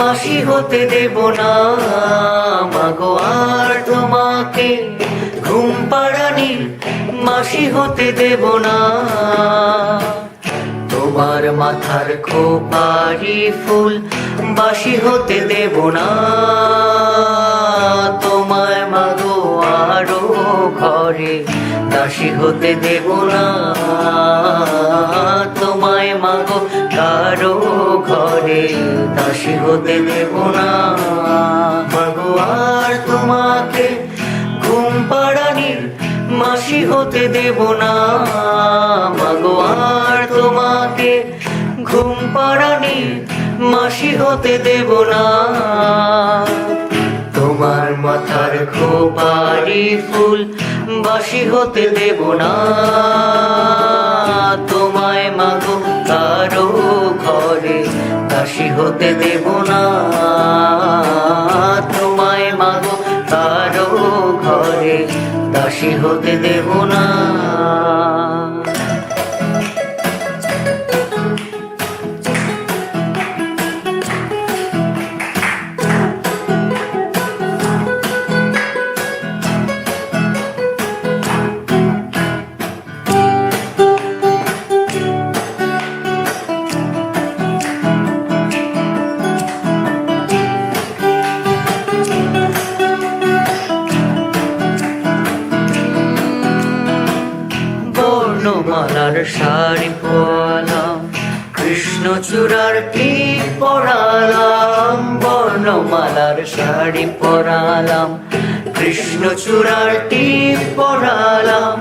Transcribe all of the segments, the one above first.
দাসী হতে দেব না মাগো আর তোমাকে, ঘুম পাড়ানির মাসি হতে দেব না। তোমার মাথার খোপারি ফুল বাসি হতে দেব না, তোমায় মাগো আরো ঘরে দাসী হতে দেব না, তোমায় মাগো কারো ঘরে দাসী হতে দেব না। মাগো আর তোমাকে ঘুম পাড়ানির মাসি হতে দেব না, মাগো আর তোমাকে ঘুম পাড়ানির মাসি হতে দেব না। তোমার মাথার খোপারি ফুল বাসি হতে দেব না, তোমায় মাগো কারো ঘরে দাসী হতে দেব না, তোমায় মাগো কারো ঘরে দাসী হতে দেব না। বর্ণমালার শাড়ি পরালাম, কৃষ্ণচূড়ার টিপ পরালাম, বর্ণমালার শাড়ি পরালাম, কৃষ্ণচূড়ার টিপ পরালাম,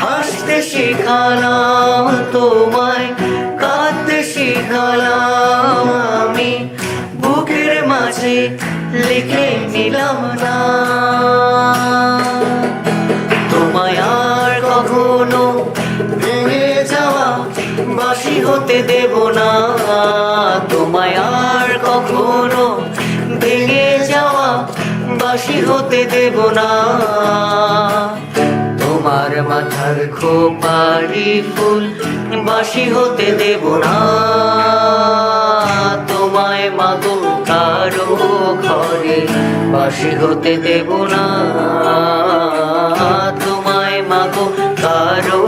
হাসতে শিখালাম তোমায়, কাঁদতে শিখালাম আমি, বুকের মাঝে লিখে নিলাম না। তোমায় আর কখনো ভেঙে যাওয়া বাসি হতে দেব না, তোমায় আর কখনো ভেঙে যাওয়া বাসি হতে দেব না। তোমার মাথার খোপারি ফুল বাসি হতে দেব না, তোমায় মাগো কারো ঘরে বাসি হতে দেব না, তোমায় মাগো কারো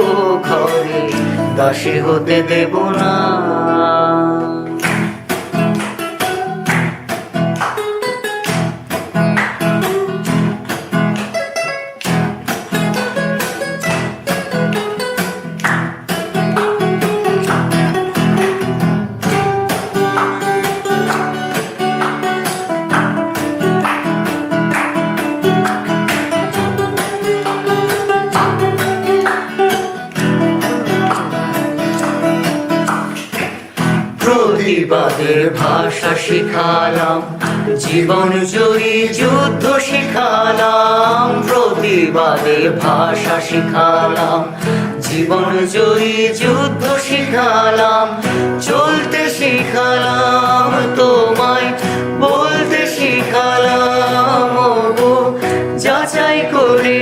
ঘরে দাসী হতে দেব না। প্রতিবাদের ভাষা শিখালাম, জীবন জয়ী যুদ্ধ শিখালাম, প্রতিবাদের ভাষা শিখালাম, জীবন জয়ী যুদ্ধ শিখালাম, চলতে শিখালাম তোমায়, বলতে শিখালাম ওগো, যাচাই করে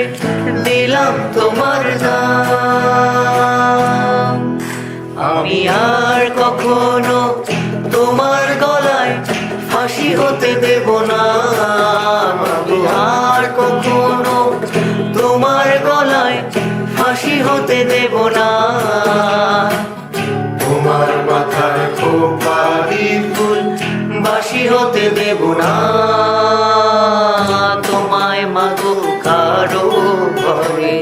দিলাম তোমার দাম। আমি আর কখনো তোমার গলায় ফাঁসি হতে দেব না, আমি আর কখনো তোমার গলায় ফাঁসি হতে দেব না। তোমার মাথার খোপারি ফুল বাসি হতে দেব না, তোমায় মাগো কারো ঘরে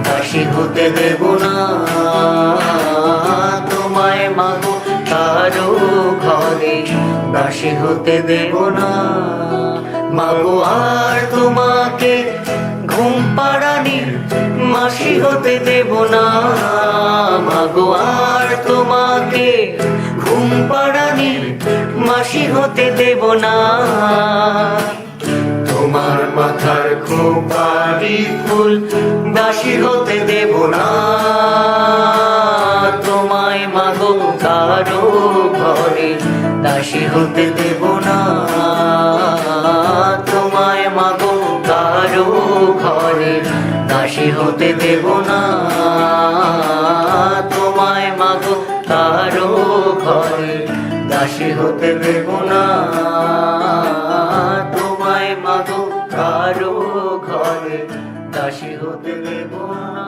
দাসী হতে দেব না, তোমায় মাগো কারো ঘরে দাসী হতে দেব না। মাগো আর তোমাকে ঘুম পাড়ানির মাসি হতে দেব না, মাগো আর তোমাকে ঘুম পাড়ানির মাসি হতে দেব না। তোমার মাথার খোপারি ফুল বাসি হতে দেব না, তোমায় মাগো কারো ঘরে দাসী হতে দেব না, তোমায় মাগো কারো ঘরে দাসী হতে দেব না, তোমায় মাগো কারো ঘরে দাসী হতে দেব না। তোমায় মাগো কারো ঘরে দাসী হতে দেব না।